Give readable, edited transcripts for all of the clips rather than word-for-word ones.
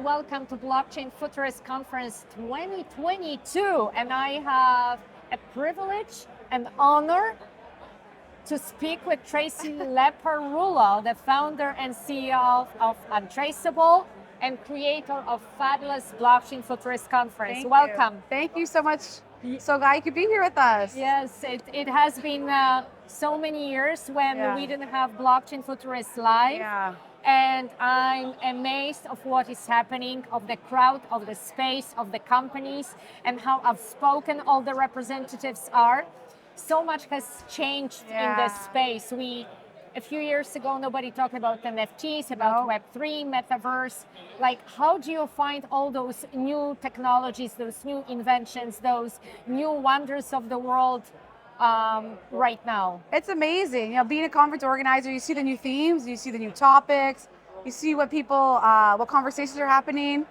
welcome to Blockchain Futurist Conference 2022. And I have a privilege and honor to speak with Tracy Leparulo, the founder and CEO of Untraceable and creator of fabulous Blockchain Futurist Conference. Welcome. Thank you so much. So glad you could be here with us. Yes, it has been so many years when we didn't have Blockchain Futurist live. Yeah. And I'm amazed of what is happening, of the crowd, of the space, of the companies, and how outspoken all the representatives are. So much has changed in this space. A few years ago, nobody talked about NFTs, about Web3, Metaverse. Like, how do you find all those new technologies, those new inventions, those new wonders of the world right now? It's amazing. You know, being a conference organizer, you see the new themes, you see the new topics, you see what people, what conversations are happening.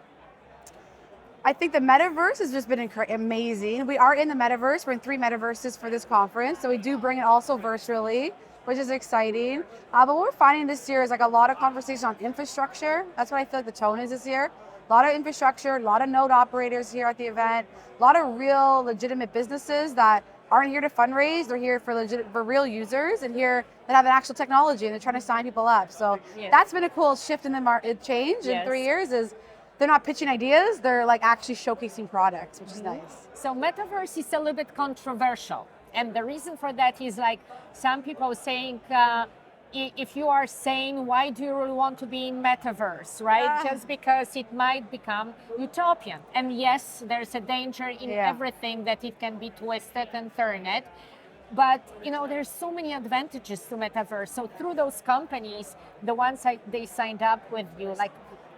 I think the Metaverse has just been amazing. We are in the Metaverse. We're in 3 Metaverses for this conference. So we do bring it also virtually, which is exciting. But what we're finding this year is like a lot of conversation on infrastructure. That's what I feel like the tone is this year. A lot of infrastructure, a lot of node operators here at the event, a lot of real legitimate businesses that aren't here to fundraise. They're here for real users and here that have an actual technology and they're trying to sign people up. So that's been a cool shift in the market change in 3 years is they're not pitching ideas, they're like actually showcasing products, which is nice. So Metaverse is a little bit controversial. And the reason for that is like some people saying, if you are saying, why do you really want to be in Metaverse, right? Just because it might become utopian. And yes, there's a danger in everything that it can be twisted and turned. But, you know, there's so many advantages to Metaverse. So through those companies, the ones they signed up with you, like,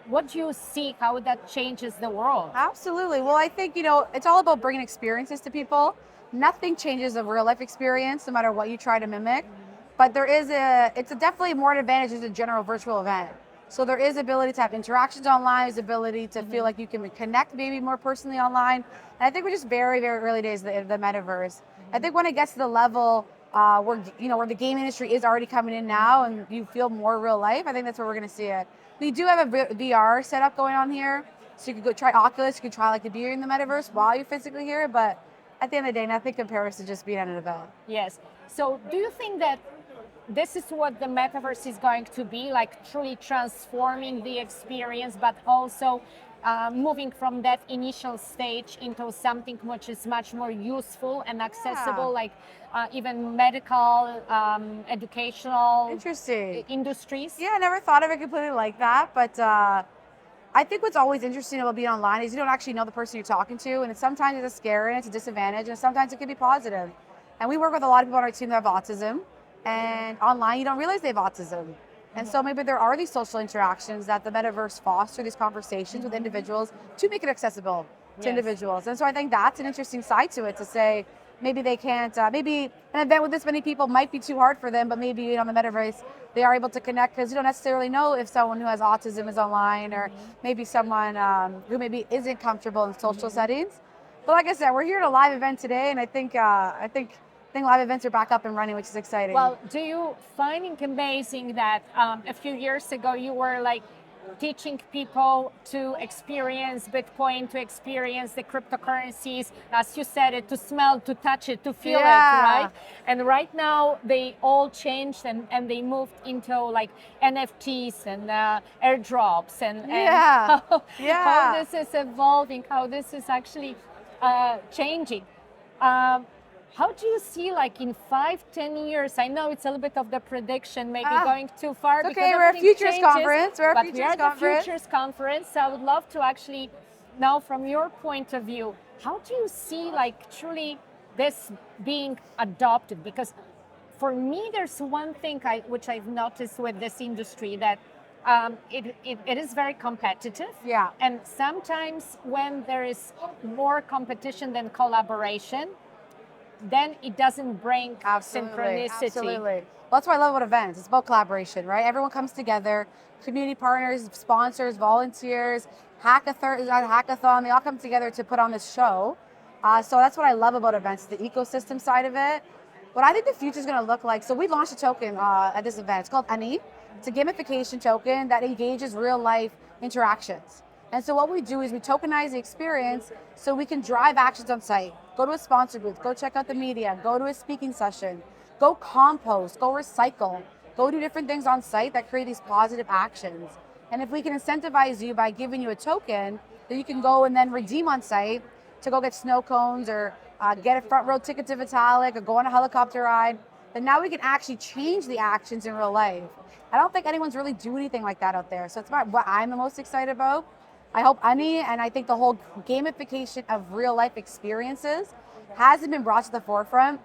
what do you see, how that changes the world? Absolutely. Well, I think, you know, it's all about bringing experiences to people. Nothing changes a real life experience, no matter what you try to mimic. But it's definitely more an advantage as a general virtual event. So there is ability to have interactions online, there's ability to feel like you can connect maybe more personally online. And I think we're just very, very early days of the Metaverse. I think when it gets to the level where the game industry is already coming in now and you feel more real life, I think that's where we're gonna see it. We do have a VR setup going on here. So you could go try Oculus, you could try like the beer in the Metaverse while you're physically here, but at the end of the day, nothing compares to just being at an event. Yes. So do you think that this is what the Metaverse is going to be, like truly transforming the experience, but also moving from that initial stage into something which is much more useful and accessible, like even medical, educational industries? Yeah, I never thought of it completely like that, but I think what's always interesting about being online is you don't actually know the person you're talking to, and sometimes it's a scare and it's a disadvantage, and sometimes it can be positive. And we work with a lot of people on our team that have autism, and online you don't realize they have autism. And so maybe there are these social interactions that the Metaverse foster, these conversations with individuals to make it accessible to individuals. And so I think that's an interesting side to it, to say maybe they can't, maybe an event with this many people might be too hard for them, but maybe on the Metaverse they are able to connect because you don't necessarily know if someone who has autism is online or maybe someone who maybe isn't comfortable in social settings. But like I said, we're here at a live event today, and I think live events are back up and running, which is exciting. Well, do you find it amazing that a few years ago you were like teaching people to experience Bitcoin, to experience the cryptocurrencies, as you said it, to smell, to touch it, to feel it, right? And right now they all changed and they moved into like NFTs and airdrops and how this is evolving, how this is actually changing. How do you see, like in 5-10 years? I know it's a little bit of the prediction, maybe going too far. It's okay, we're a futures conference. We're the futures conference. So I would love to actually know from your point of view, how do you see like truly this being adopted? Because for me, there's one thing which I've noticed with this industry that it is very competitive. Yeah. And sometimes when there is more competition than collaboration, then it doesn't bring synchronicity. Absolutely. Well, that's what I love about events. It's about collaboration, right? Everyone comes together, community partners, sponsors, volunteers, hackathon, they all come together to put on this show. So that's what I love about events, the ecosystem side of it. What I think the future is going to look like, so we launched a token at this event. It's called Honey. It's a gamification token that engages real life interactions. And so what we do is we tokenize the experience so we can drive actions on site. Go to a sponsor booth, go check out the media, go to a speaking session, go compost, go recycle, go do different things on site that create these positive actions. And if we can incentivize you by giving you a token that you can go and then redeem on site to go get snow cones or get a front row ticket to Vitalik or go on a helicopter ride, then now we can actually change the actions in real life. I don't think anyone's really doing anything like that out there. So it's about what I'm the most excited about. I hope any, and I think the whole gamification of real life experiences hasn't been brought to the forefront.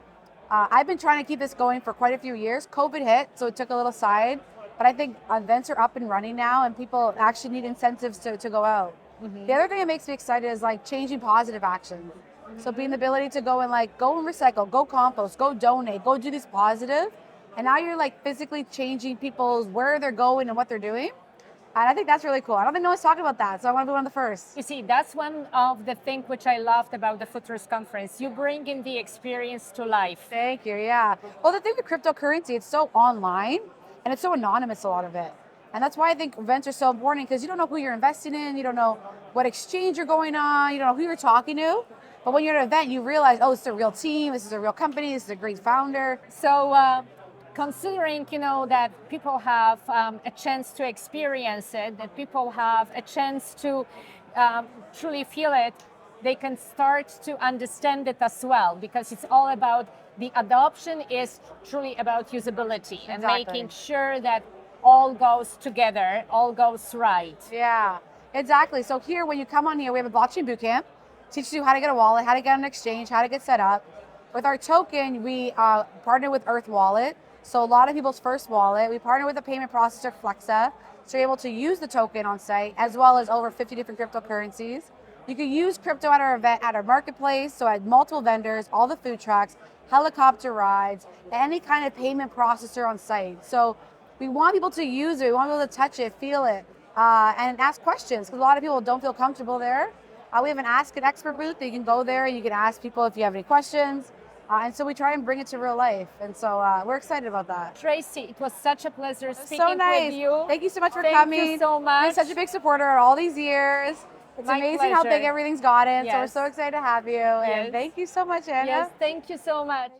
I've been trying to keep this going for quite a few years. COVID hit, so it took a little side, but I think events are up and running now and people actually need incentives to go out. Mm-hmm. The other thing that makes me excited is like changing positive action. So being the ability to go and recycle, go compost, go donate, go do this positive. And now you're like physically changing people's where they're going and what they're doing. And I think that's really cool. I don't think no one's talking about that, so I want to be one of the first. You see, that's one of the things which I loved about the Futurist Conference. You bring in the experience to life. Thank you, yeah. Well, the thing with cryptocurrency, it's so online and it's so anonymous, a lot of it. And that's why I think events are so important, because you don't know who you're investing in, you don't know what exchange you're going on, you don't know who you're talking to. But when you're at an event, you realize, oh, it's a real team, this is a real company, this is a great founder. So, considering, that people have a chance to experience it, that people have a chance to truly feel it, they can start to understand it as well, because it's all about the adoption is truly about usability. Exactly. And making sure that all goes together, all goes right. Yeah, exactly. So here, when you come on here, we have a blockchain bootcamp, teaches you how to get a wallet, how to get an exchange, how to get set up. With our token, we partner with Earth Wallet. So a lot of people's first wallet. We partner with a payment processor, Flexa, so you're able to use the token on site, as well as over 50 different cryptocurrencies. You can use crypto at our event, at our marketplace, so at multiple vendors, all the food trucks, helicopter rides, any kind of payment processor on site. So we want people to use it, we want people to touch it, feel it, and ask questions, because a lot of people don't feel comfortable there. We have an Ask an Expert booth that you can go there and you can ask people if you have any questions. And so we try and bring it to real life. And so we're excited about that. Tracy, it was such a pleasure speaking with you. Thank you so much for coming. Thank you so much. You're such a big supporter all these years. It's amazing how big everything's gotten. Yes. So we're so excited to have you. Yes. And thank you so much, Anna. Yes, thank you so much.